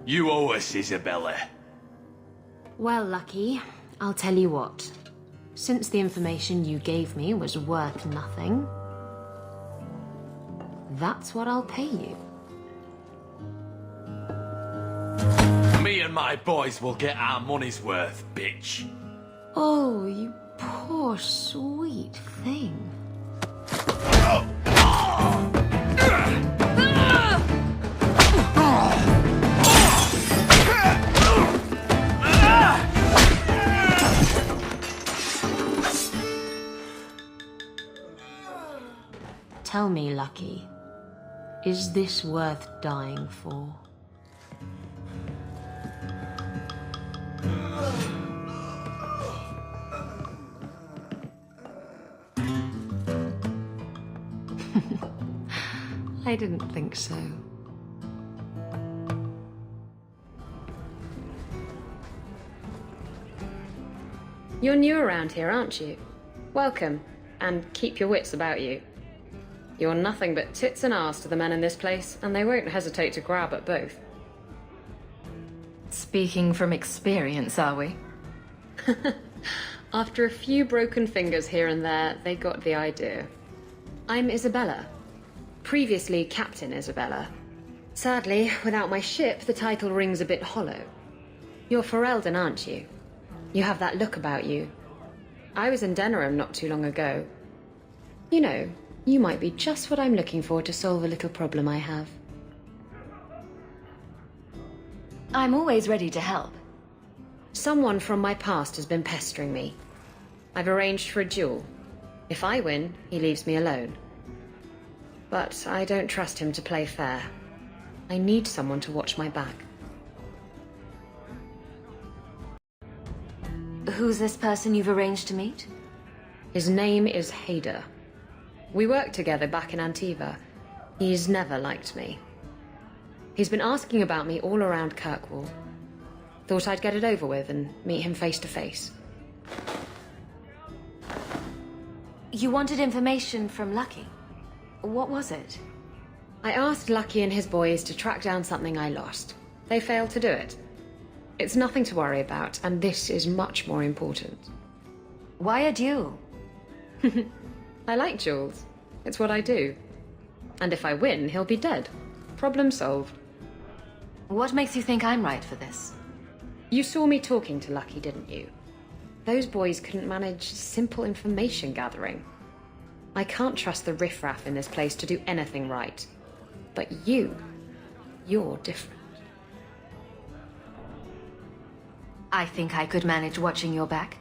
You owe us, Isabella. Well, Lucky, I'll tell you what. Since the information you gave me was worth nothing, that's what I'll pay you. Me and my boys will get our money's worth, bitch. Oh, you poor sweet thing. Tell me, Lucky, is this worth dying for? I didn't think so. You're new around here, aren't you? Welcome, and keep your wits about you. You're nothing but tits and arse to the men in this place, and they won't hesitate to grab at both. Speaking from experience, are we? After a few broken fingers here and there, they got the idea. I'm Isabela. Previously Captain Isabela. Sadly, without my ship, the title rings a bit hollow. You're Ferelden, aren't you? You have that look about you. I was in Denerim not too long ago. You know, you might be just what I'm looking for to solve a little problem I have. I'm always ready to help. Someone from my past has been pestering me. I've arranged for a duel. If I win, he leaves me alone. But I don't trust him to play fair. I need someone to watch my back. Who's this person you've arranged to meet? His name is Hader. We worked together back in Antiva. He's never liked me. He's been asking about me all around Kirkwall. Thought I'd get it over with and meet him face to face. You wanted information from Lucky. What was it? I asked Lucky and his boys to track down something I lost. They failed to do it. It's nothing to worry about, and this is much more important. Why a duel? I like duels. It's what I do. And if I win, he'll be dead. Problem solved. What makes you think I'm right for this? You saw me talking to Lucky, didn't you? Those boys couldn't manage simple information gathering. I can't trust the riffraff in this place to do anything right. But you're different. I think I could manage watching your back.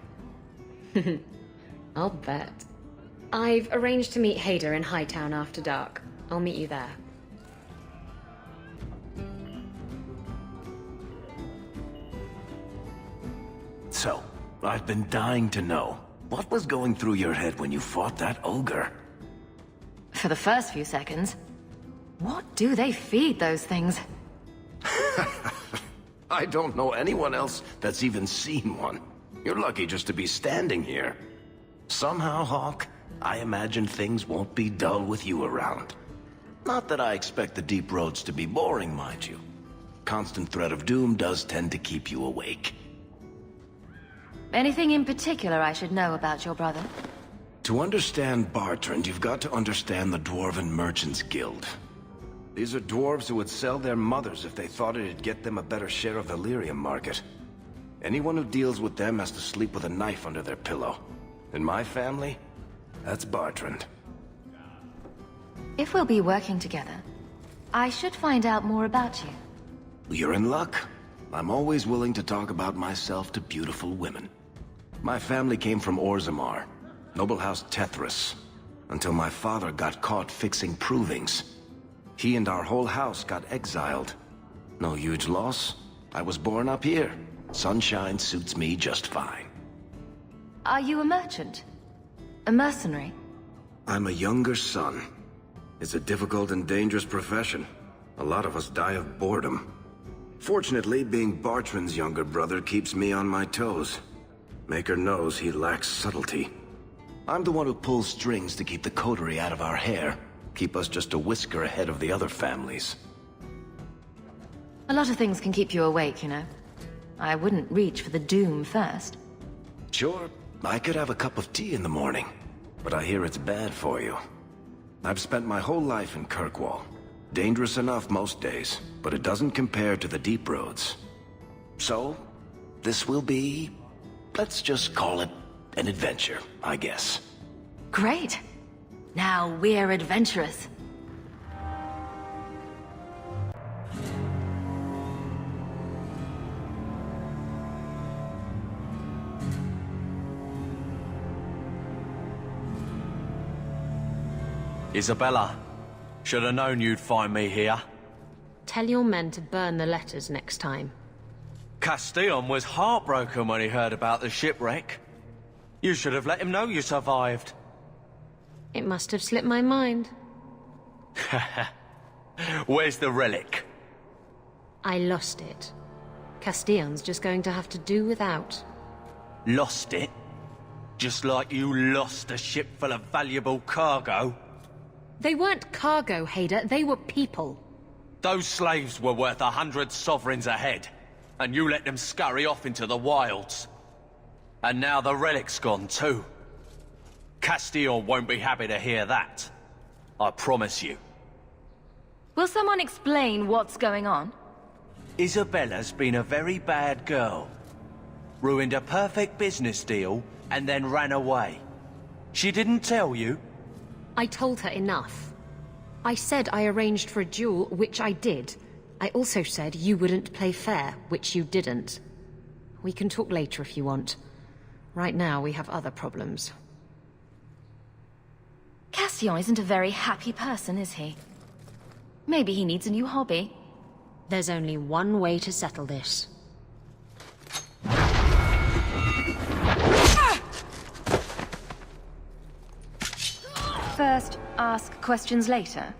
I'll bet. I've arranged to meet Hader in Hightown after dark. I'll meet you there. So, I've been dying to know. What was going through your head when you fought that ogre? For the first few seconds. What do they feed those things? I don't know anyone else that's even seen one. You're lucky just to be standing here. Somehow, Hawke, I imagine things won't be dull with you around. Not that I expect the deep roads to be boring, mind you. Constant threat of doom does tend to keep you awake. Anything in particular I should know about your brother? To understand Bartrand, you've got to understand the Dwarven Merchants Guild. These are dwarves who would sell their mothers if they thought it'd get them a better share of the lyrium market. Anyone who deals with them has to sleep with a knife under their pillow. In my family, that's Bartrand. If we'll be working together, I should find out more about you. You're in luck. I'm always willing to talk about myself to beautiful women. My family came from Orzammar, noble house Tethras, until my father got caught fixing provings. He and our whole house got exiled. No huge loss. I was born up here. Sunshine suits me just fine. Are you a merchant? A mercenary? I'm a younger son. It's a difficult and dangerous profession. A lot of us die of boredom. Fortunately, being Bartrand's younger brother keeps me on my toes. Maker knows he lacks subtlety. I'm the one who pulls strings to keep the coterie out of our hair. Keep us just a whisker ahead of the other families. A lot of things can keep you awake, you know. I wouldn't reach for the doom first. Sure, I could have a cup of tea in the morning, but I hear it's bad for you. I've spent my whole life in Kirkwall. Dangerous enough most days, but it doesn't compare to the deep roads. So, this will be... let's just call it an adventure, I guess. Great. Now we're adventurous. Isabela, should have known you'd find me here. Tell your men to burn the letters next time. Castillon was heartbroken when he heard about the shipwreck. You should have let him know you survived. It must have slipped my mind. Where's the relic? I lost it. Castillon's just going to have to do without. Lost it? Just like you lost a ship full of valuable cargo? They weren't cargo, Hader. They were people. Those slaves were worth 100 sovereigns a head, and you let them scurry off into the wilds. And now the relic's gone too. Castillon won't be happy to hear that. I promise you. Will someone explain what's going on? Isabela's been a very bad girl. Ruined a perfect business deal, and then ran away. She didn't tell you? I told her enough. I said I arranged for a duel, which I did. I also said you wouldn't play fair, which you didn't. We can talk later if you want. Right now, we have other problems. Castillon isn't a very happy person, is he? Maybe he needs a new hobby. There's only one way to settle this. First, ask questions later.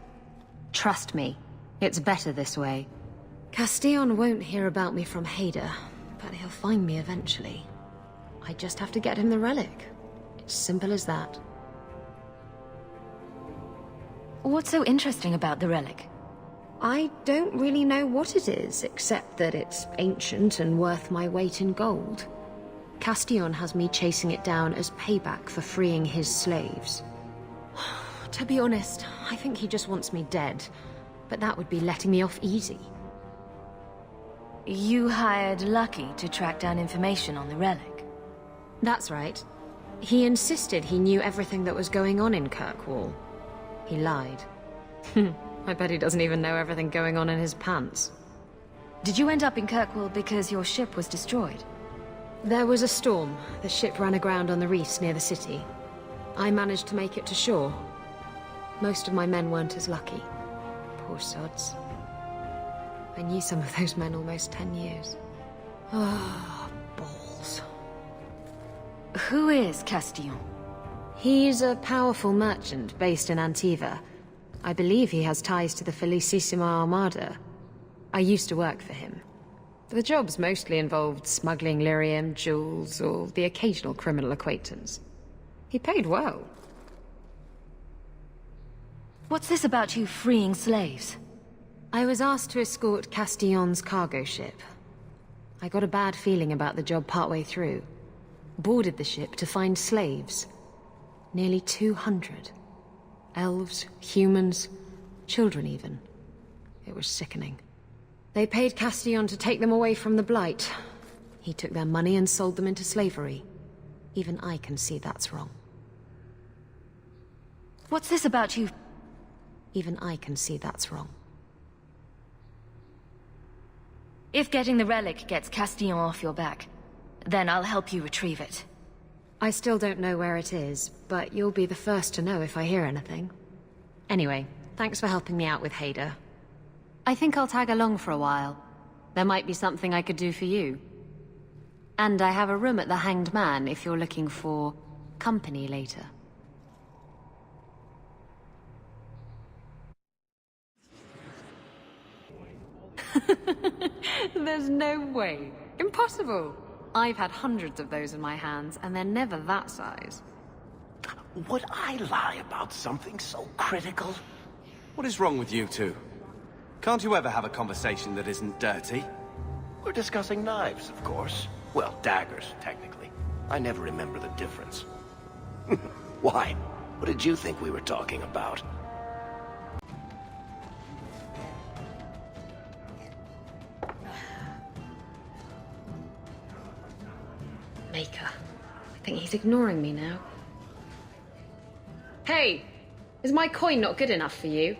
Trust me, it's better this way. Castillon won't hear about me from Hader, but he'll find me eventually. I just have to get him the relic. It's simple as that. What's so interesting about the relic? I don't really know what it is, except that it's ancient and worth my weight in gold. Castillon has me chasing it down as payback for freeing his slaves. To be honest, I think he just wants me dead, but that would be letting me off easy. You hired Lucky to track down information on the relic. That's right. He insisted he knew everything that was going on in Kirkwall. He lied. I bet he doesn't even know everything going on in his pants. Did you end up in Kirkwall because your ship was destroyed? There was a storm. The ship ran aground on the reefs near the city. I managed to make it to shore. Most of my men weren't as lucky. Poor sods. I knew some of those men almost 10 years. Ah, balls. Who is Castillon? He's a powerful merchant based in Antiva. I believe he has ties to the Felicissima Armada. I used to work for him. The jobs mostly involved smuggling lyrium, jewels, or the occasional criminal acquaintance. He paid well. What's this about you freeing slaves? I was asked to escort Castillon's cargo ship. I got a bad feeling about the job partway through. Boarded the ship to find slaves. Nearly 200. Elves, humans, children even. It was sickening. They paid Castillon to take them away from the Blight. He took their money and sold them into slavery. Even I can see that's wrong. What's this about you? Even I can see that's wrong. If getting the relic gets Castillon off your back, then I'll help you retrieve it. I still don't know where it is, but you'll be the first to know if I hear anything. Anyway, thanks for helping me out with Hader. I think I'll tag along for a while. There might be something I could do for you. And I have a room at the Hanged Man if you're looking for company later. There's no way. Impossible. I've had hundreds of those in my hands, and they're never that size. Would I lie about something so critical? What is wrong with you two? Can't you ever have a conversation that isn't dirty? We're discussing knives, of course. Well, daggers, technically. I never remember the difference. Why? What did you think we were talking about? Maker. I think he's ignoring me now. Hey! Is my coin not good enough for you?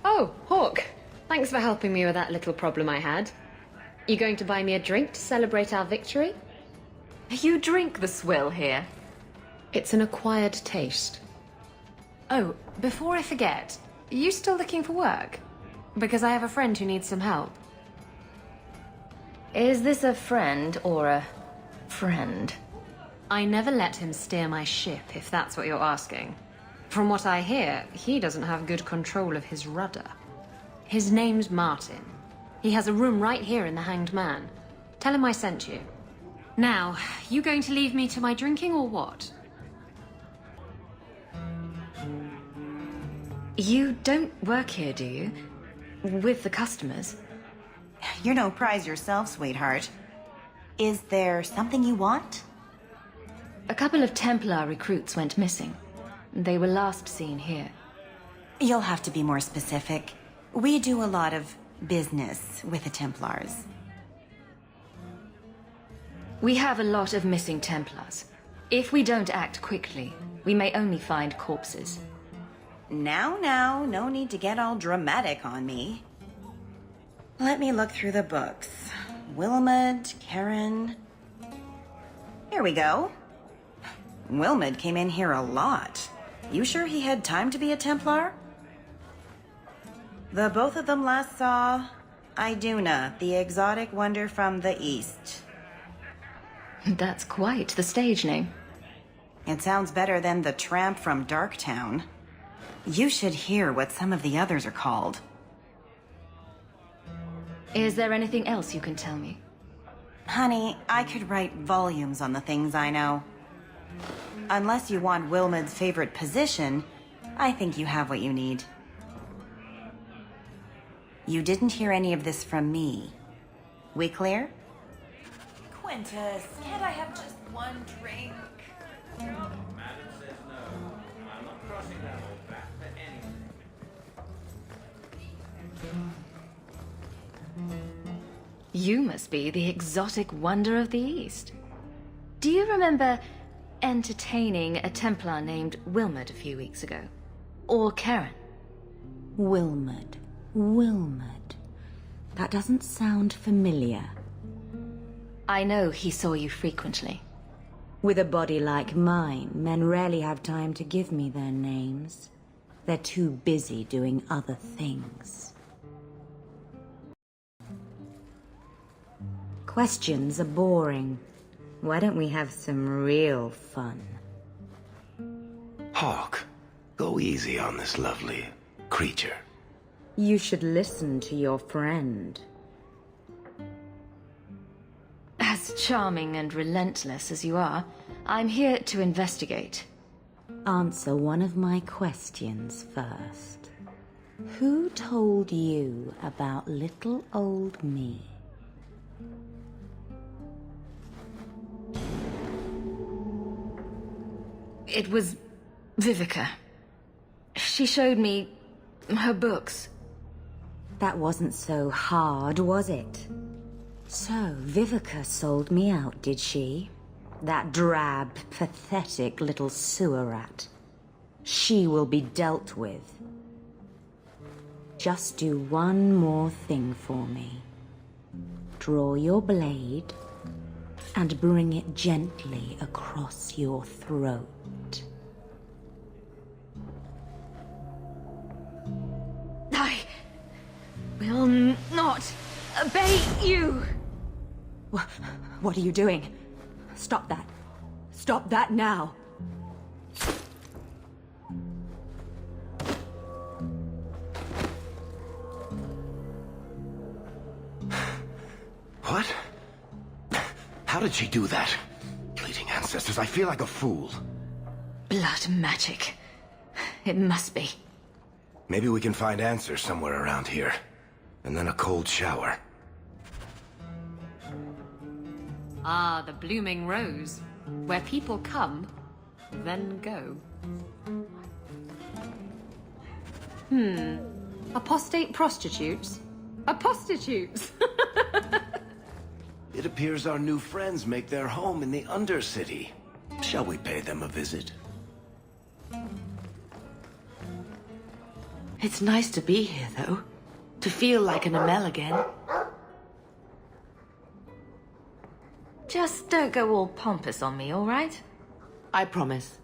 Oh, Hawke. Thanks for helping me with that little problem I had. You going to buy me a drink to celebrate our victory? You drink the swill here. It's an acquired taste. Oh, before I forget, are you still looking for work? Because I have a friend who needs some help. Is this a friend or a friend? I never let him steer my ship, if that's what you're asking. From what I hear, he doesn't have good control of his rudder. His name's Martin. He has a room right here in the Hanged Man. Tell him I sent you. Now, you going to leave me to my drinking or what? You don't work here, do you? With the customers? You're no prize yourself, sweetheart. Is there something you want? A couple of Templar recruits went missing. They were last seen here. You'll have to be more specific. We do a lot of business with the Templars. We have a lot of missing Templars. If we don't act quickly, we may only find corpses. Now, no need to get all dramatic on me. Let me look through the books. Wilmot, Karen... Here we go. Wilmot came in here a lot. You sure he had time to be a Templar? The both of them last saw Iduna, the exotic wonder from the east. That's quite the stage name. It sounds better than the tramp from Darktown. You should hear what some of the others are called. Is there anything else you can tell me? Honey, I could write volumes on the things I know. Unless you want Wilmot's favorite position, I think you have what you need. You didn't hear any of this from me. We clear? Quintus, can't I have just one drink? You must be the exotic wonder of the East. Do you remember entertaining a Templar named Wilmot a few weeks ago? Or Karen? Wilmot. That doesn't sound familiar. I know he saw you frequently. With a body like mine, men rarely have time to give me their names. They're too busy doing other things. Questions are boring. Why don't we have some real fun? Hawke, go easy on this lovely creature. You should listen to your friend. As charming and relentless as you are, I'm here to investigate. Answer one of my questions first. Who told you about little old me? It was Vivica. She showed me her books. That wasn't so hard, was it? So, Vivica sold me out, did she? That drab, pathetic little sewer rat. She will be dealt with. Just do one more thing for me. Draw your blade and bring it gently across your throat. I will not obey you! What are you doing? Stop that. Stop that now! What? How did she do that? Bleeding ancestors, I feel like a fool. Blood magic. It must be. Maybe we can find answers somewhere around here. and then a cold shower. Ah, the blooming rose. Where people come, then go. Apostate prostitutes? Apostitutes! It appears our new friends make their home in the Undercity. Shall we pay them a visit? It's nice to be here, though. To feel like an Amel again. Just don't go all pompous on me, all right? I promise.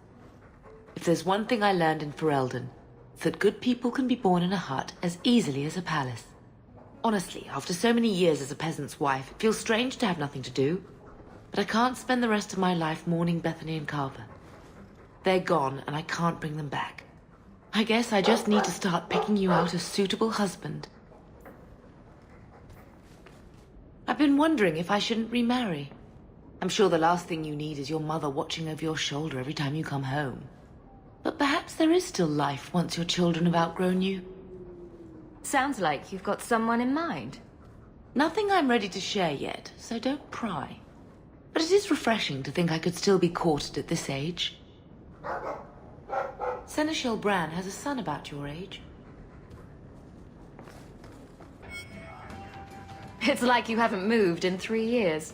If there's one thing I learned in Ferelden, it's that good people can be born in a hut as easily as a palace. Honestly, after so many years as a peasant's wife, it feels strange to have nothing to do. But I can't spend the rest of my life mourning Bethany and Carver. They're gone, and I can't bring them back. I guess I just need to start picking you out a suitable husband. I've been wondering if I shouldn't remarry. I'm sure the last thing you need is your mother watching over your shoulder every time you come home. But perhaps there is still life once your children have outgrown you. Sounds like you've got someone in mind. Nothing I'm ready to share yet, so don't pry. But it is refreshing to think I could still be courted at this age. Seneschal Bran has a son about your age. It's like you haven't moved in 3 years.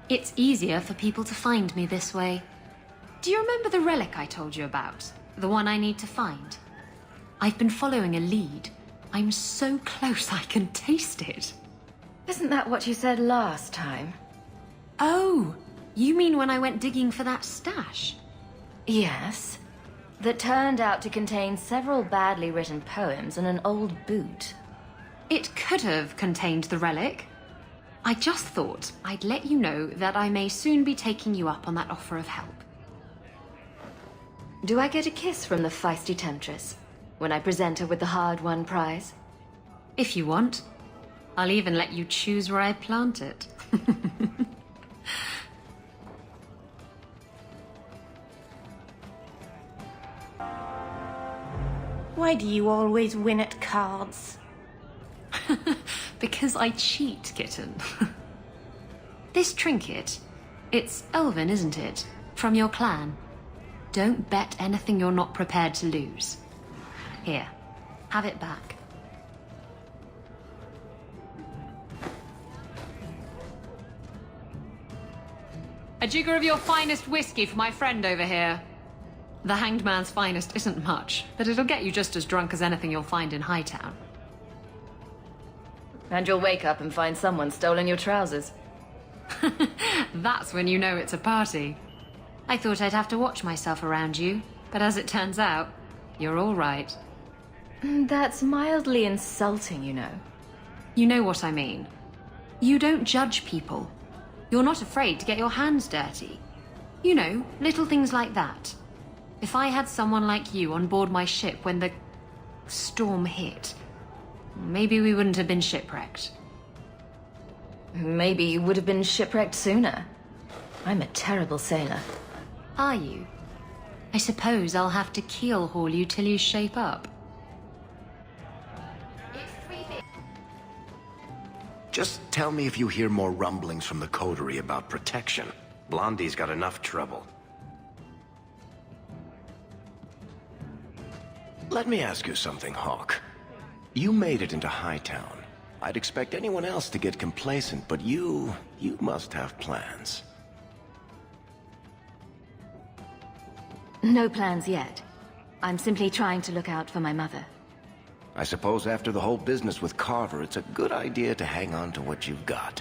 It's easier for people to find me this way. Do you remember the relic I told you about? The one I need to find? I've been following a lead. I'm so close I can taste it. Isn't that what you said last time? Oh, you mean when I went digging for that stash? Yes. That turned out to contain several badly written poems and an old boot. It could have contained the relic. I just thought I'd let you know that I may soon be taking you up on that offer of help. Do I get a kiss from the feisty temptress when I present her with the hard-won prize? If you want. I'll even let you choose where I plant it. Why do you always win at cards? Because I cheat, kitten. This trinket, it's elven, isn't it? From your clan. Don't bet anything you're not prepared to lose. Here, have it back. A jigger of your finest whiskey for my friend over here. The Hanged Man's finest isn't much, but it'll get you just as drunk as anything you'll find in Hightown. And you'll wake up and find someone stolen your trousers. That's when you know it's a party. I thought I'd have to watch myself around you, but as it turns out, you're all right. That's mildly insulting, you know. You know what I mean. You don't judge people. You're not afraid to get your hands dirty. You know, little things like that. If I had someone like you on board my ship when the storm hit, maybe we wouldn't have been shipwrecked. Maybe you would have been shipwrecked sooner. I'm a terrible sailor. Are you? I suppose I'll have to keel haul you till you shape up. Just tell me if you hear more rumblings from the coterie about protection. Blondie's got enough trouble. Let me ask you something, Hawke. You made it into Hightown. I'd expect anyone else to get complacent, but you must have plans. No plans yet. I'm simply trying to look out for my mother. I suppose after the whole business with Carver, it's a good idea to hang on to what you've got.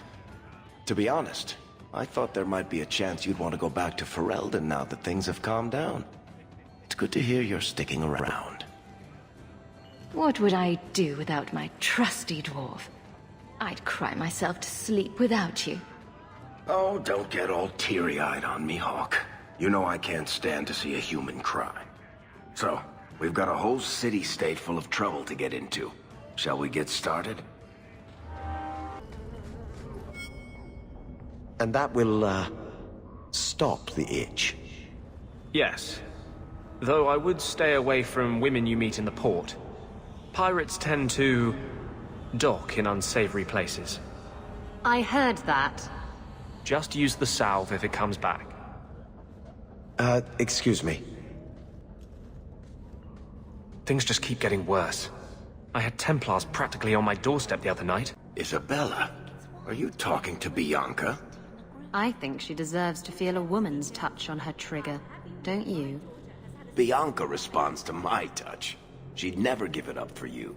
To be honest, I thought there might be a chance you'd want to go back to Ferelden now that things have calmed down. It's good to hear you're sticking around. What would I do without my trusty dwarf? I'd cry myself to sleep without you. Oh, don't get all teary-eyed on me, Hawke. You know I can't stand to see a human cry. So, we've got a whole city-state full of trouble to get into. Shall we get started? And that will, stop the itch. Yes. Though I would stay away from women you meet in the port. Pirates tend to dock in unsavory places. I heard that. Just use the salve if it comes back. Excuse me. Things just keep getting worse. I had Templars practically on my doorstep the other night. Isabela, are you talking to Bianca? I think she deserves to feel a woman's touch on her trigger, don't you? Bianca responds to my touch. She'd never give it up for you.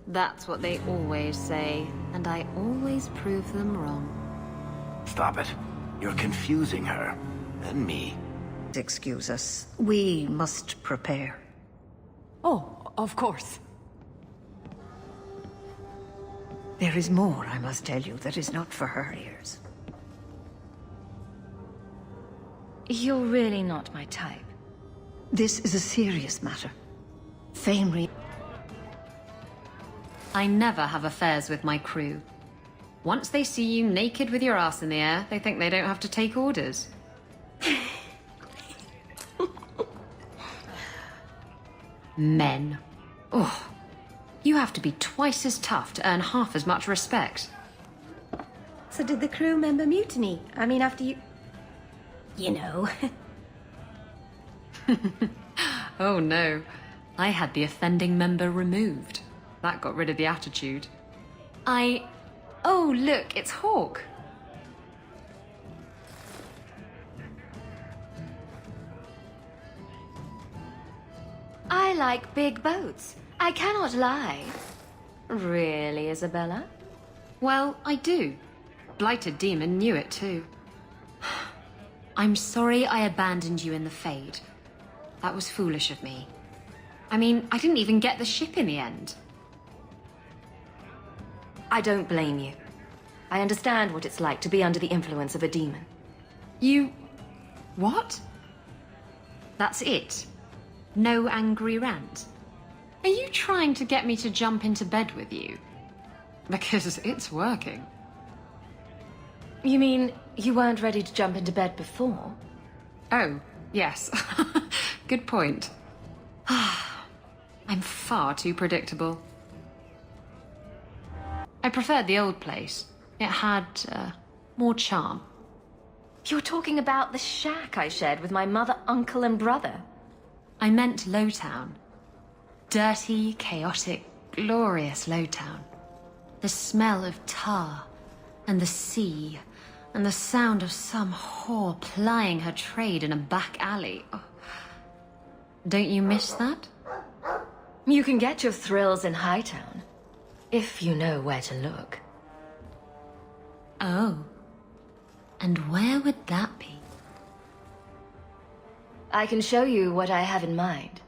That's what they always say, and I always prove them wrong. Stop it. You're confusing her. And me. Excuse us. We must prepare. Oh, of course. There is more I must tell you that is not for her ears. You're really not my type. This is a serious matter. Fame I never have affairs with my crew. Once they see you naked with your ass in the air, they think they don't have to take orders. Men. Oh, you have to be twice as tough to earn half as much respect. So did the crew member mutiny? I mean, after you... You know. Oh no, I had the offending member removed. That got rid of the attitude. Oh look, it's Hawke. I like big boats. I cannot lie. Really, Isabela? Well, I do. Blighted Demon knew it too. I'm sorry I abandoned you in the Fade. That was foolish of me. I mean, I didn't even get the ship in the end. I don't blame you. I understand what it's like to be under the influence of a demon. You... what? That's it? No angry rant? Are you trying to get me to jump into bed with you? Because it's working. You mean you weren't ready to jump into bed before? Oh, yes. Good point. I'm far too predictable. I preferred the old place. It had more charm. You're talking about the shack I shared with my mother, uncle, and brother. I meant Lowtown. Dirty, chaotic, glorious Lowtown. The smell of tar, and the sea, and the sound of some whore plying her trade in a back alley. Oh. Don't you miss that? You can get your thrills in Hightown, if you know where to look. Oh. And where would that be? I can show you what I have in mind.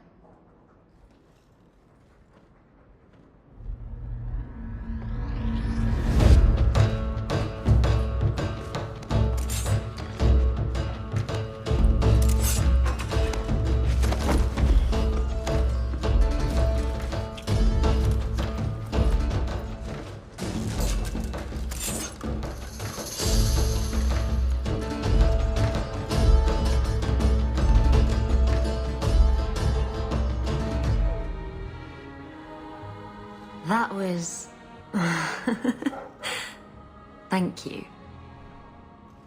That was... Thank you.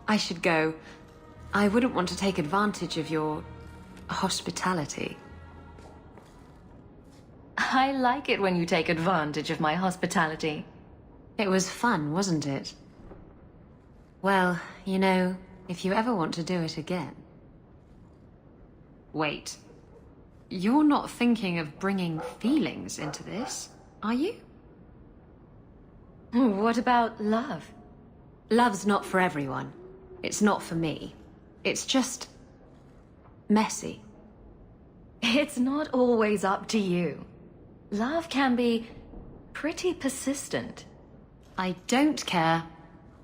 I should go. I wouldn't want to take advantage of your... hospitality. I like it when you take advantage of my hospitality. It was fun, wasn't it? Well, you know, if you ever want to do it again... Wait. You're not thinking of bringing feelings into this, are you? What about love? Love's not for everyone. It's not for me. It's just... messy. It's not always up to you. Love can be pretty persistent. I don't care.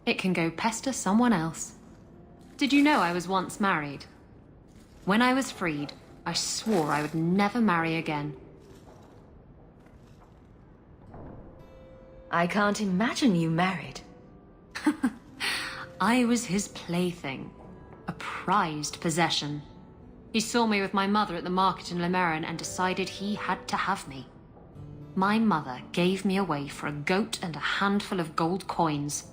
It can go pester someone else. Did you know I was once married? When I was freed, I swore I would never marry again. I can't imagine you married. I was his plaything. A prized possession. He saw me with my mother at the market in Lemerin and decided he had to have me. My mother gave me away for a goat and a handful of gold coins.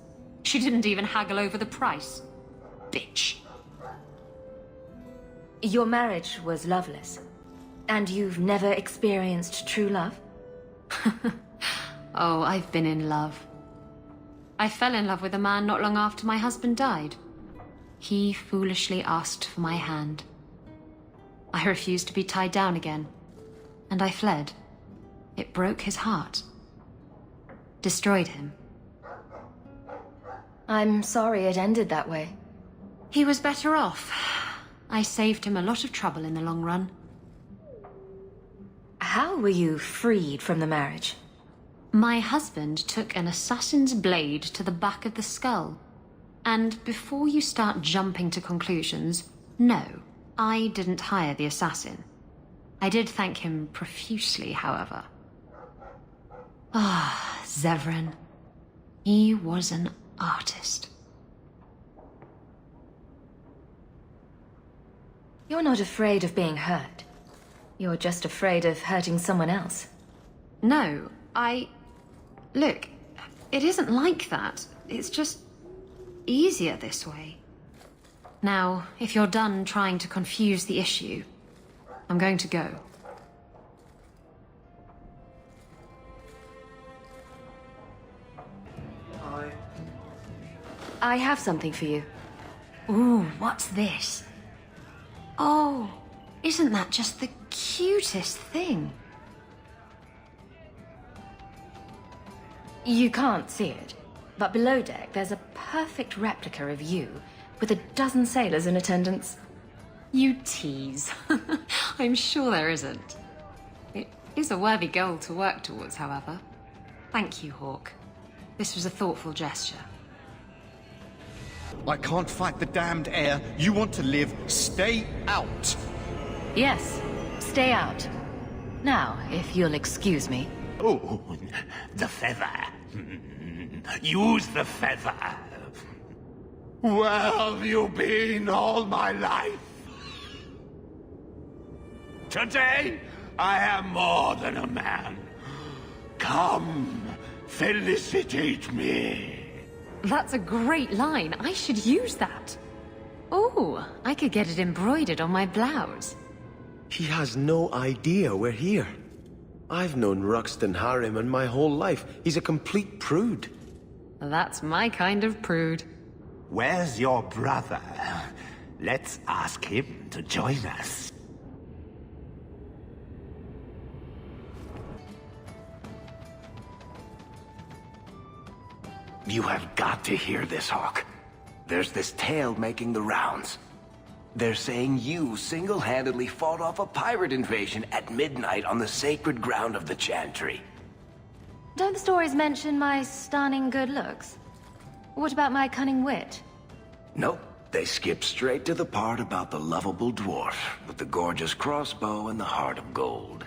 She didn't even haggle over the price. Bitch. Your marriage was loveless, and you've never experienced true love? Oh, I've been in love. I fell in love with a man not long after my husband died. He foolishly asked for my hand. I refused to be tied down again, and I fled. It broke his heart. Destroyed him. I'm sorry it ended that way. He was better off. I saved him a lot of trouble in the long run. How were you freed from the marriage? My husband took an assassin's blade to the back of the skull. And before you start jumping to conclusions, no, I didn't hire the assassin. I did thank him profusely, however. Ah, Zevran. He was an artist. You're not afraid of being hurt. You're just afraid of hurting someone else. No, Look, it isn't like that. It's just easier this way. Now, if you're done trying to confuse the issue, I'm going to go. I have something for you. Ooh, what's this? Oh, isn't that just the cutest thing? You can't see it, but below deck there's a perfect replica of you, with a dozen sailors in attendance. You tease. I'm sure there isn't. It is a worthy goal to work towards, however. Thank you, Hawke. This was a thoughtful gesture. I can't fight the damned air. You want to live, stay out. Yes, stay out. Now, if you'll excuse me. Oh, the feather. Use the feather. Where have you been all my life? Today, I am more than a man. Come, felicitate me. That's a great line. I should use that. Oh, I could get it embroidered on my blouse. He has no idea we're here. I've known Ruxton Harriman my whole life. He's a complete prude. That's my kind of prude. Where's your brother? Let's ask him to join us. You have got to hear this, Hawke. There's this tale making the rounds. They're saying you single-handedly fought off a pirate invasion at midnight on the sacred ground of the Chantry. Don't the stories mention my stunning good looks? What about my cunning wit? Nope. They skip straight to the part about the lovable dwarf with the gorgeous crossbow and the heart of gold.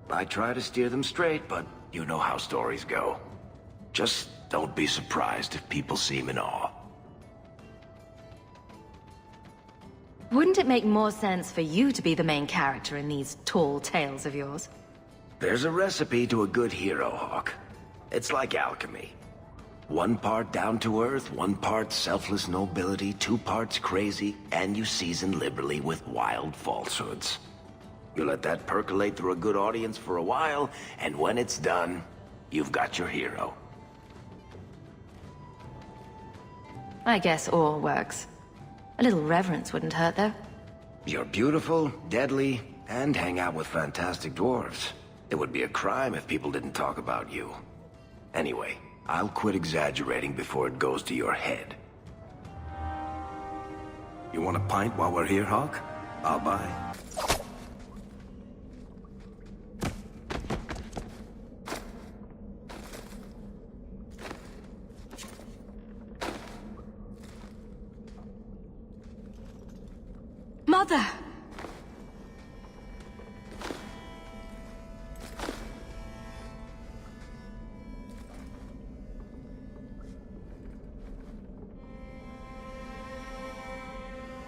I try to steer them straight, but you know how stories go. Just don't be surprised if people seem in awe. Wouldn't it make more sense for you to be the main character in these tall tales of yours? There's a recipe to a good hero, Hawke. It's like alchemy. 1 part down to earth, 1 part selfless nobility, 2 parts crazy, and you season liberally with wild falsehoods. You let that percolate through a good audience for a while, and when it's done, you've got your hero. I guess all works. A little reverence wouldn't hurt, though. You're beautiful, deadly, and hang out with fantastic dwarves. It would be a crime if people didn't talk about you. Anyway, I'll quit exaggerating before it goes to your head. You want a pint while we're here, Hawke? I'll buy. Mother!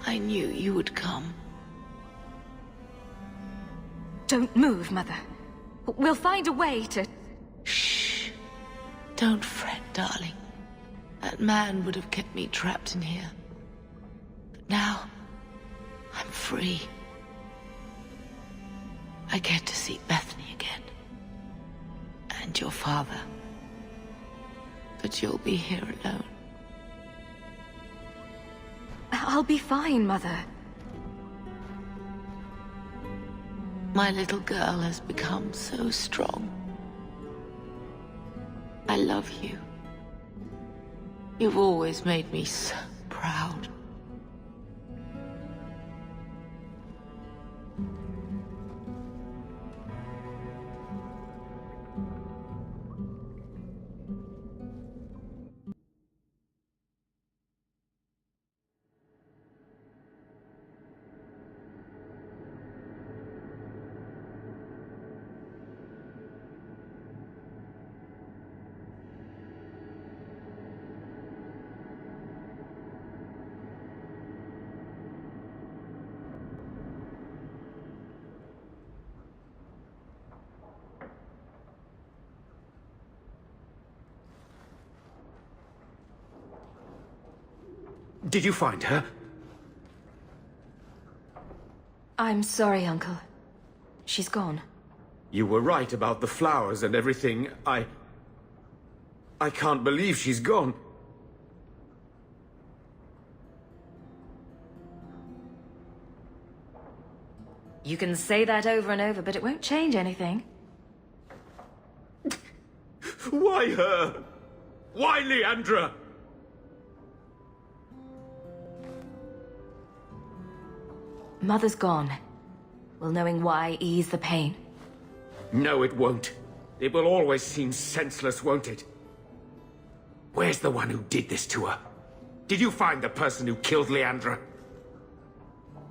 I knew you would come. Don't move, Mother. We'll find a way to... Shh. Don't fret, darling. That man would have kept me trapped in here. But now, I'm free. I get to see Bethany again. And your father. But you'll be here alone. I'll be fine, Mother. My little girl has become so strong. I love you. You've always made me so proud. Did you find her? I'm sorry, Uncle. She's gone. You were right about the flowers and everything. I can't believe she's gone. You can say that over and over, but it won't change anything. Why her? Why Leandra? Mother's gone. Will knowing why ease the pain? No, it won't. It will always seem senseless, won't it? Where's the one who did this to her? Did you find the person who killed Leandra?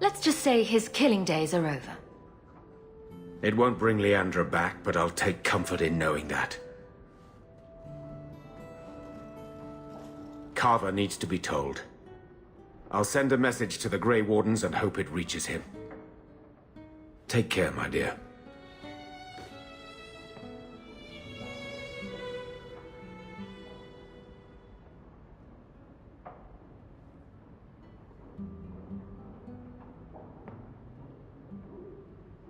Let's just say his killing days are over. It won't bring Leandra back, but I'll take comfort in knowing that. Carver needs to be told. I'll send a message to the Grey Wardens and hope it reaches him. Take care, my dear.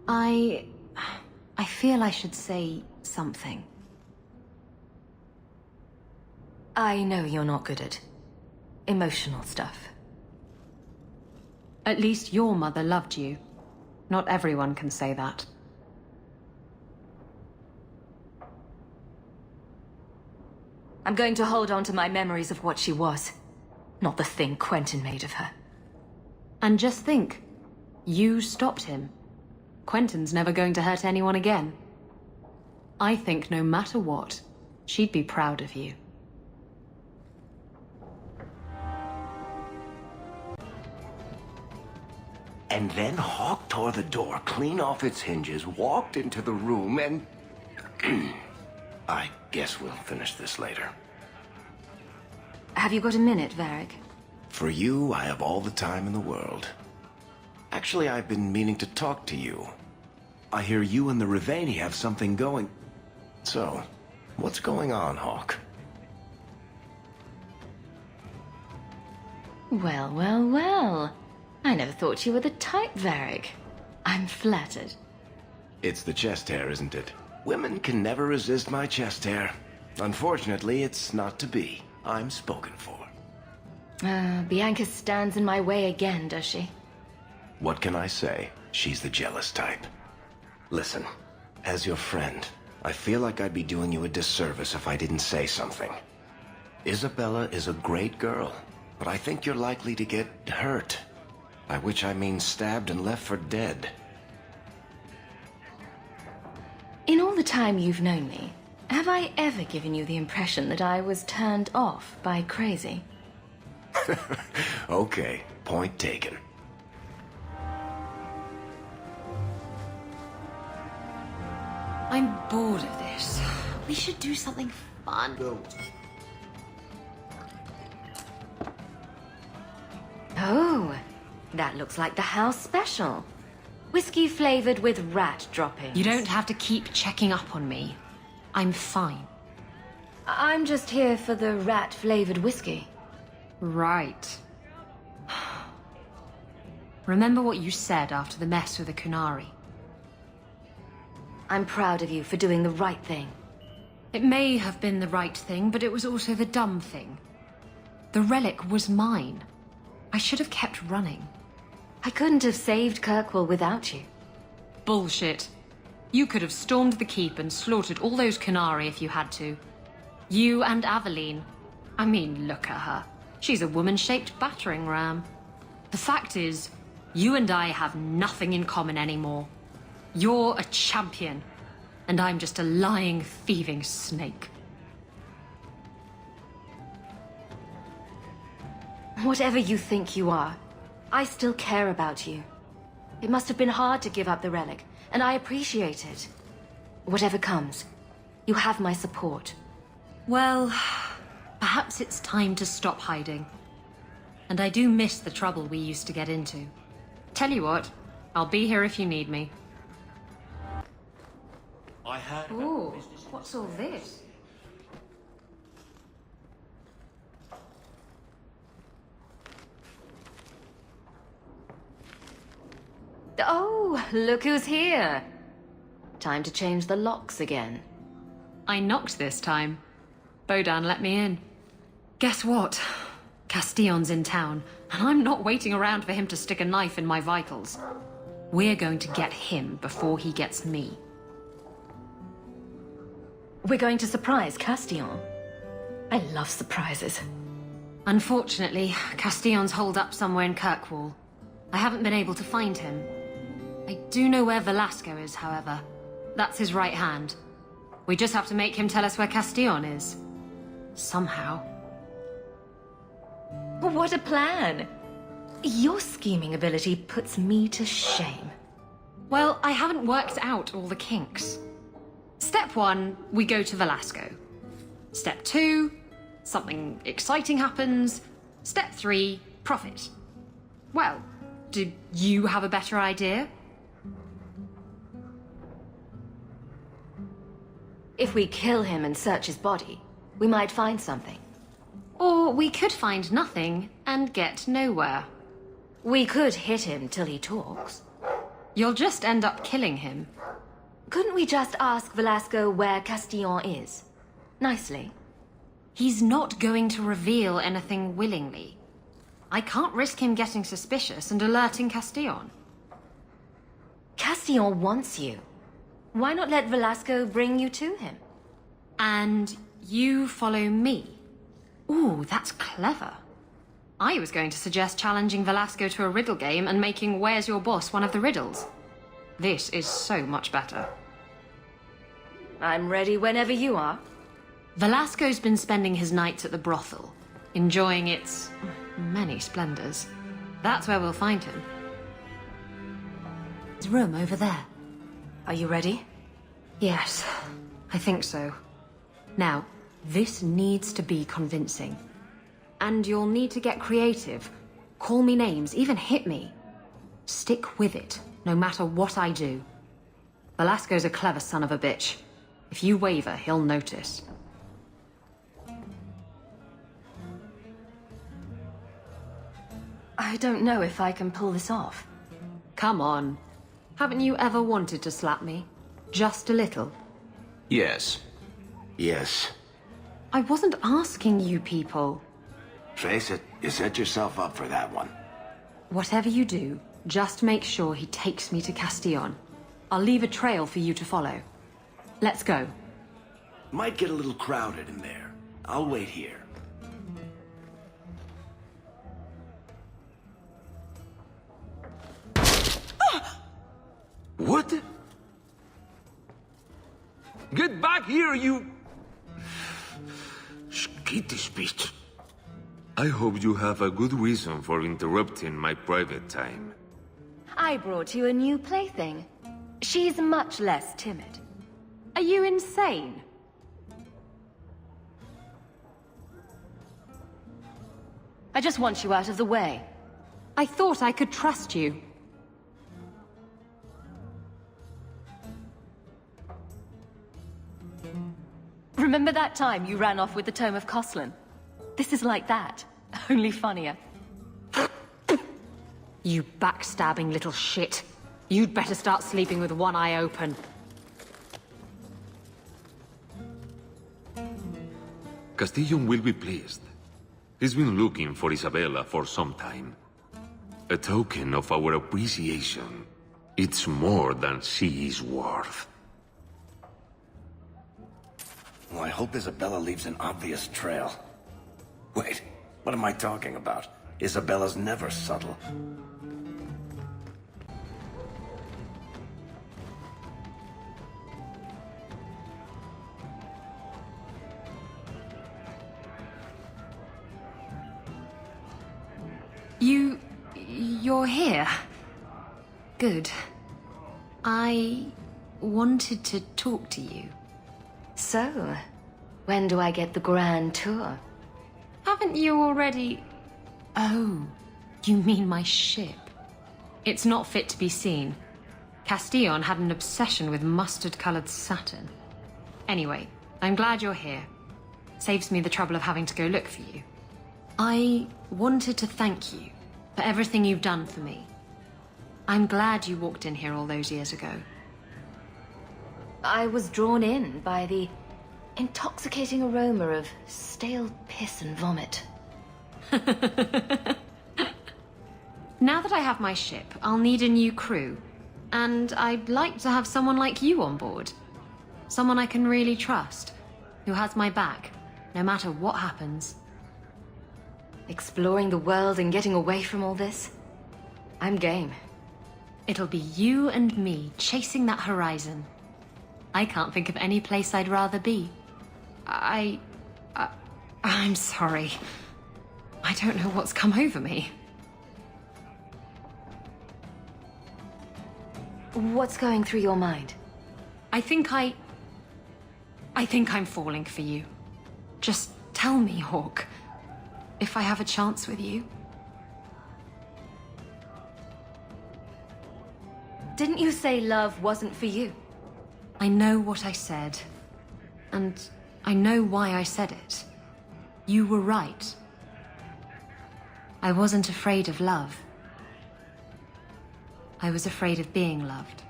I feel I should say something. I know you're not good at emotional stuff. At least your mother loved you. Not everyone can say that. I'm going to hold on to my memories of what she was, not the thing Quentin made of her. And just think, you stopped him. Quentin's never going to hurt anyone again. I think no matter what, she'd be proud of you. And then Hawke tore the door clean off its hinges, walked into the room, and... I guess we'll finish this later. Have you got a minute, Varric? For you, I have all the time in the world. Actually, I've been meaning to talk to you. I hear you and the Rivaini have something going. So, what's going on, Hawke? Well, well, well. I never thought you were the type, Varric. I'm flattered. It's the chest hair, isn't it? Women can never resist my chest hair. Unfortunately, it's not to be. I'm spoken for. Bianca stands in my way again, does she? What can I say? She's the jealous type. Listen, as your friend, I feel like I'd be doing you a disservice if I didn't say something. Isabela is a great girl, but I think you're likely to get hurt. By which I mean stabbed and left for dead. In all the time you've known me, have I ever given you the impression that I was turned off by crazy? Okay, point taken. I'm bored of this. We should do something fun. Oh, that looks like the house special. Whiskey flavored with rat droppings. You don't have to keep checking up on me. I'm fine. I'm just here for the rat flavored whiskey. Right. Remember what you said after the mess with the Kunari. I'm proud of you for doing the right thing. It may have been the right thing, but it was also the dumb thing. The relic was mine. I should have kept running. I couldn't have saved Kirkwall without you. Bullshit. You could have stormed the keep and slaughtered all those Kunari if you had to. You and Aveline. I mean, look at her. She's a woman-shaped battering ram. The fact is, you and I have nothing in common anymore. You're a champion, and I'm just a lying, thieving snake. Whatever you think you are, I still care about you. It must have been hard to give up the relic, and I appreciate it. Whatever comes, you have my support. Well, perhaps it's time to stop hiding. And I do miss the trouble we used to get into. Tell you what, I'll be here if you need me. I heard. Ooh, what's all this? Oh, look who's here. Time to change the locks again. I knocked this time. Bodan let me in. Guess what? Castillon's in town, and I'm not waiting around for him to stick a knife in my vitals. We're going to get him before he gets me. We're going to surprise Castillon. I love surprises. Unfortunately, Castillon's holed up somewhere in Kirkwall. I haven't been able to find him. I do know where Velasco is, however. That's his right hand. We just have to make him tell us where Castillon is. Somehow. What a plan! Your scheming ability puts me to shame. Well, I haven't worked out all the kinks. Step 1, we go to Velasco. Step 2, something exciting happens. Step 3, profit. Well, do you have a better idea? If we kill him and search his body, we might find something. Or we could find nothing and get nowhere. We could hit him till he talks. You'll just end up killing him. Couldn't we just ask Velasco where Castillon is? Nicely. He's not going to reveal anything willingly. I can't risk him getting suspicious and alerting Castillon. Castillon wants you. Why not let Velasco bring you to him? And you follow me? Ooh, that's clever. I was going to suggest challenging Velasco to a riddle game and making Where's Your Boss one of the riddles. This is so much better. I'm ready whenever you are. Velasco's been spending his nights at the brothel, enjoying its many splendors. That's where we'll find him. His room over there. Are you ready? Yes, I think so. Now, this needs to be convincing. And you'll need to get creative. Call me names, even hit me. Stick with it, no matter what I do. Velasco's a clever son of a bitch. If you waver, he'll notice. I don't know if I can pull this off. Come on. Haven't you ever wanted to slap me? Just a little? Yes. Yes. I wasn't asking you people. Face it, you set yourself up for that one. Whatever you do, just make sure he takes me to Castillon. I'll leave a trail for you to follow. Let's go. Might get a little crowded in there. I'll wait here. What the... Get back here, you... Skittish bitch. I hope you have a good reason for interrupting my private time. I brought you a new plaything. She's much less timid. Are you insane? I just want you out of the way. I thought I could trust you. Remember that time you ran off with the Tome of Coslin? This is like that, only funnier. You backstabbing little shit. You'd better start sleeping with one eye open. Castillon will be pleased. He's been looking for Isabela for some time. A token of our appreciation. It's more than she is worth. Well, I hope Isabela leaves an obvious trail. Wait, what am I talking about? Isabella's never subtle. You're here. Good. I wanted to talk to you. So, when do I get the grand tour? Haven't you already... Oh, you mean my ship? It's not fit to be seen. Castillon had an obsession with mustard-colored satin. Anyway, I'm glad you're here. Saves me the trouble of having to go look for you. I wanted to thank you for everything you've done for me. I'm glad you walked in here all those years ago. I was drawn in by the intoxicating aroma of stale piss and vomit. Now that I have my ship, I'll need a new crew. And I'd like to have someone like you on board. Someone I can really trust, who has my back, no matter what happens. Exploring the world and getting away from all this? I'm game. It'll be you and me chasing that horizon. I can't think of any place I'd rather be. I'm sorry. I don't know what's come over me. What's going through your mind? I think I'm falling for you. Just tell me, Hawke, if I have a chance with you. Didn't you say love wasn't for you? I know what I said. And I know why I said it. You were right. I wasn't afraid of love. I was afraid of being loved.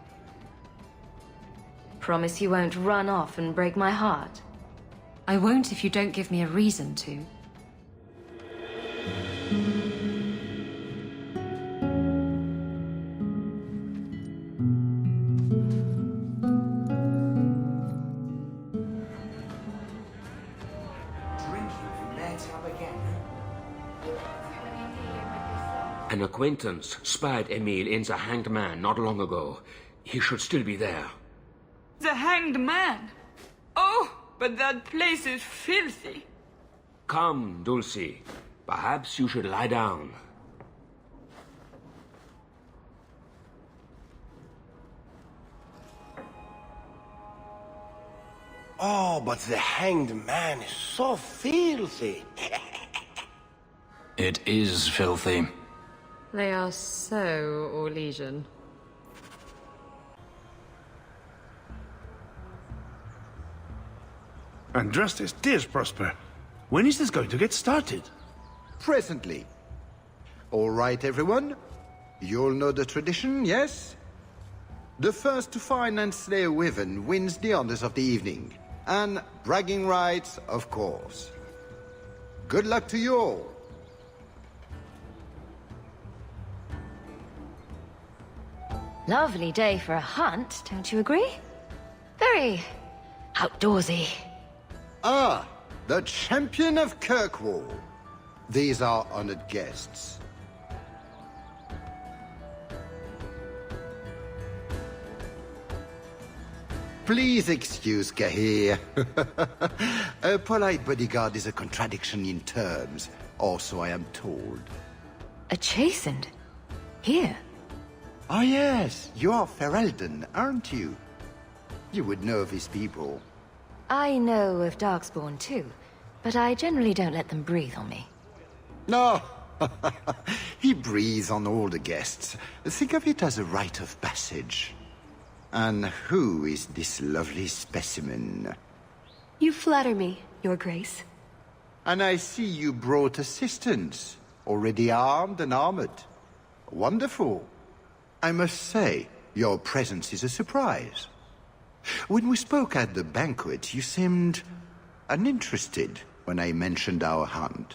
Promise you won't run off and break my heart? I won't if you don't give me a reason to. An acquaintance spied Emile in the Hanged Man not long ago. He should still be there. The Hanged Man? Oh, but that place is filthy. Come, Dulcie. Perhaps you should lie down. Oh, but the Hanged Man is so filthy. It is filthy. They are so Orlesian. Andrastes, dears Prosper, when is this going to get started? Presently. All right, everyone. You all know the tradition, yes? The first to find and slay a wyvern wins the honors of the evening. And bragging rights, of course. Good luck to you all. Lovely day for a hunt, don't you agree? Very outdoorsy. Ah, the champion of Kirkwall. These are honored guests. Please excuse Cahir. A polite bodyguard is a contradiction in terms, or so I am told. A chastened? Here? Oh yes, you are Ferelden, aren't you? You would know of his people. I know of Darkspawn too, but I generally don't let them breathe on me. No, he breathes on all the guests. Think of it as a rite of passage. And who is this lovely specimen? You flatter me, Your Grace. And I see you brought assistance, already armed and armored. Wonderful. I must say, your presence is a surprise. When we spoke at the banquet, you seemed uninterested when I mentioned our hunt.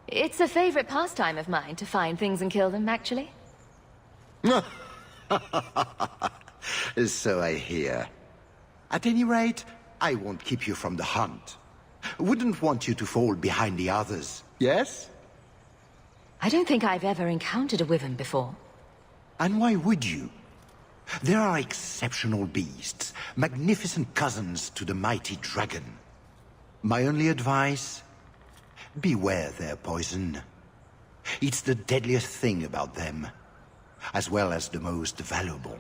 It's a favorite pastime of mine to find things and kill them, actually. So I hear. At any rate, I won't keep you from the hunt. Wouldn't want you to fall behind the others, yes? I don't think I've ever encountered a wyvern before. And why would you? There are exceptional beasts, magnificent cousins to the mighty dragon. My only advice? Beware their poison. It's the deadliest thing about them, as well as the most valuable.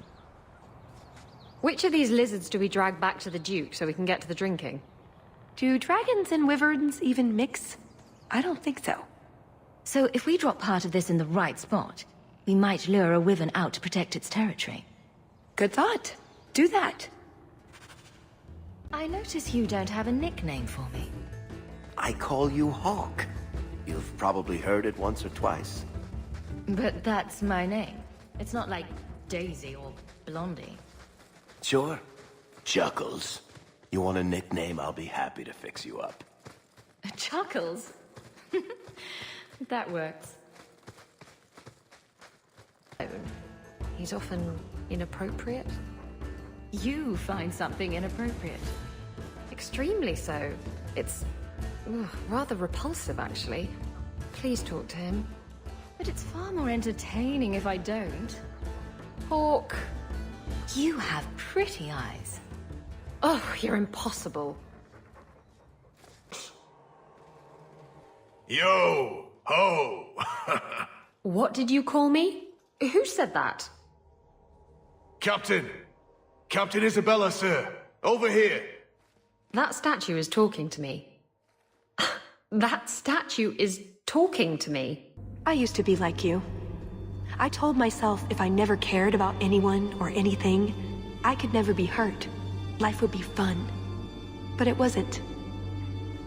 Which of these lizards do we drag back to the Duke so we can get to the drinking? Do dragons and wyverns even mix? I don't think so. So if we drop part of this in the right spot, we might lure a wyvern out to protect its territory. Good thought. Do that. I notice you don't have a nickname for me. I call you Hawke. You've probably heard it once or twice. But that's my name. It's not like Daisy or Blondie. Sure. Chuckles. You want a nickname, I'll be happy to fix you up. Chuckles? That works. He's often inappropriate. You find something inappropriate. Extremely so. It's rather repulsive, actually. Please talk to him. But it's far more entertaining if I don't. Hawke. You have pretty eyes. Oh, you're impossible. Yo! Ho! What did you call me? Who said that? Captain! Captain Isabela, sir! Over here! That statue is talking to me. That statue is talking to me. I used to be like you. I told myself if I never cared about anyone or anything, I could never be hurt. Life would be fun. But it wasn't.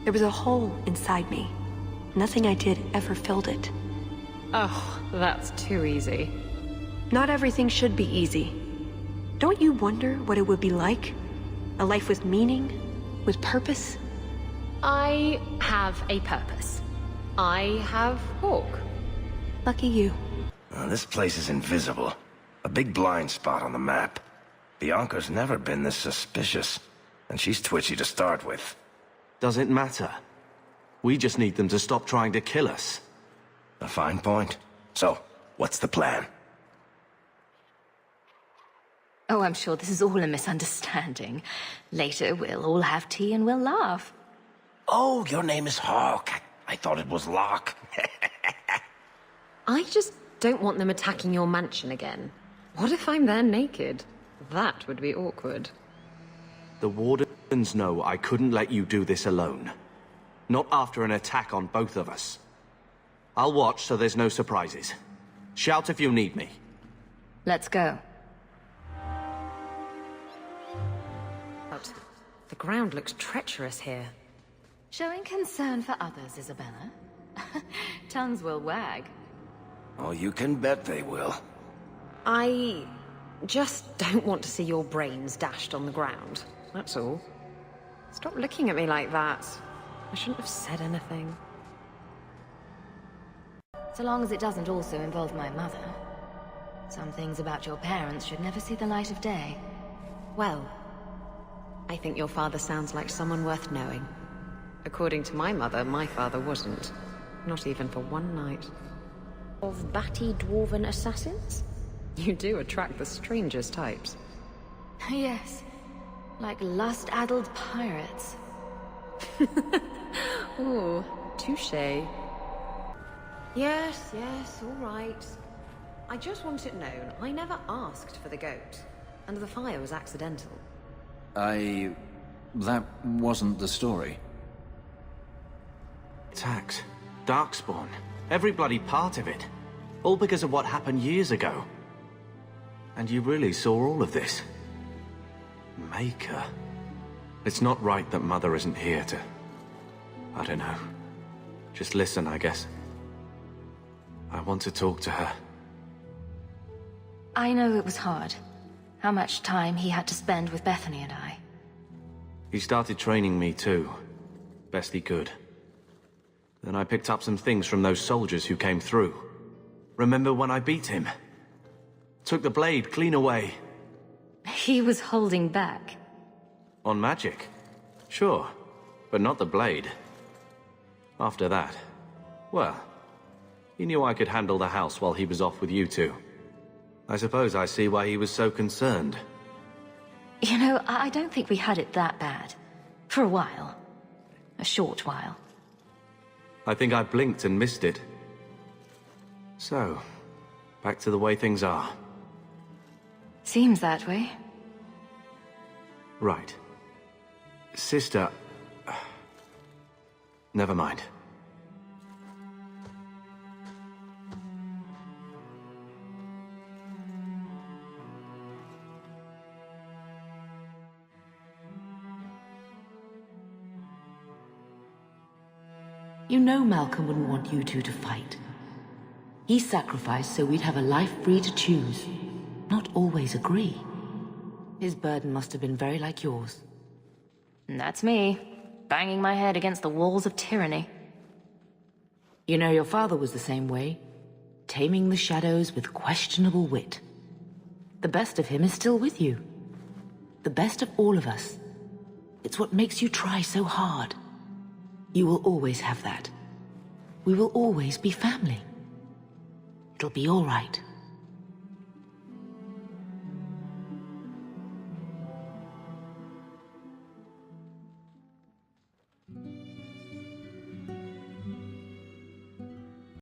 There was a hole inside me. Nothing I did ever filled it. Oh, that's too easy. Not everything should be easy. Don't you wonder what it would be like? A life with meaning? With purpose? I have a purpose. I have Hawke. Lucky you. This place is invisible. A big blind spot on the map. Bianca's never been this suspicious, and she's twitchy to start with. Does it matter? We just need them to stop trying to kill us. A fine point. So, what's the plan? Oh, I'm sure this is all a misunderstanding. Later, we'll all have tea and we'll laugh. Oh, your name is Hawke. I thought it was Locke. I just don't want them attacking your mansion again. What if I'm there naked? That would be awkward. The Wardens know I couldn't let you do this alone. Not after an attack on both of us. I'll watch so there's no surprises. Shout if you need me. Let's go. But the ground looks treacherous here. Showing concern for others, Isabela. Tongues will wag. Oh, you can bet they will. I just don't want to see your brains dashed on the ground. That's all. Stop looking at me like that. I shouldn't have said anything. So long as it doesn't also involve my mother. Some things about your parents should never see the light of day. Well, I think your father sounds like someone worth knowing. According to my mother, my father wasn't. Not even for one night. Of batty dwarven assassins? You do attract the strangest types. Yes, like lust-addled pirates. Ooh, touche. Yes, all right. I just want it known, I never asked for the goat, and the fire was accidental. That wasn't the story. Attacks, Darkspawn, every bloody part of it. All because of what happened years ago. And you really saw all of this? Maker. It's not right that Mother isn't here to... I don't know. Just listen, I guess. I want to talk to her. I know it was hard. How much time he had to spend with Bethany and I. He started training me too. Best he could. Then I picked up some things from those soldiers who came through. Remember when I beat him? Took the blade clean away. He was holding back. On magic? Sure, but not the blade. After that, well, he knew I could handle the house while he was off with you two. I suppose I see why he was so concerned. You know, I don't think we had it that bad. For a while. A short while. I think I blinked and missed it. So, back to the way things are. Seems that way. Right. Sister... Never mind. You know Malcolm wouldn't want you two to fight. He sacrificed so we'd have a life free to choose, not always agree. His burden must have been very like yours. And that's me, banging my head against the walls of tyranny. You know, your father was the same way, taming the shadows with questionable wit. The best of him is still with you. The best of all of us. It's what makes you try so hard. You will always have that. We will always be family. It'll be all right.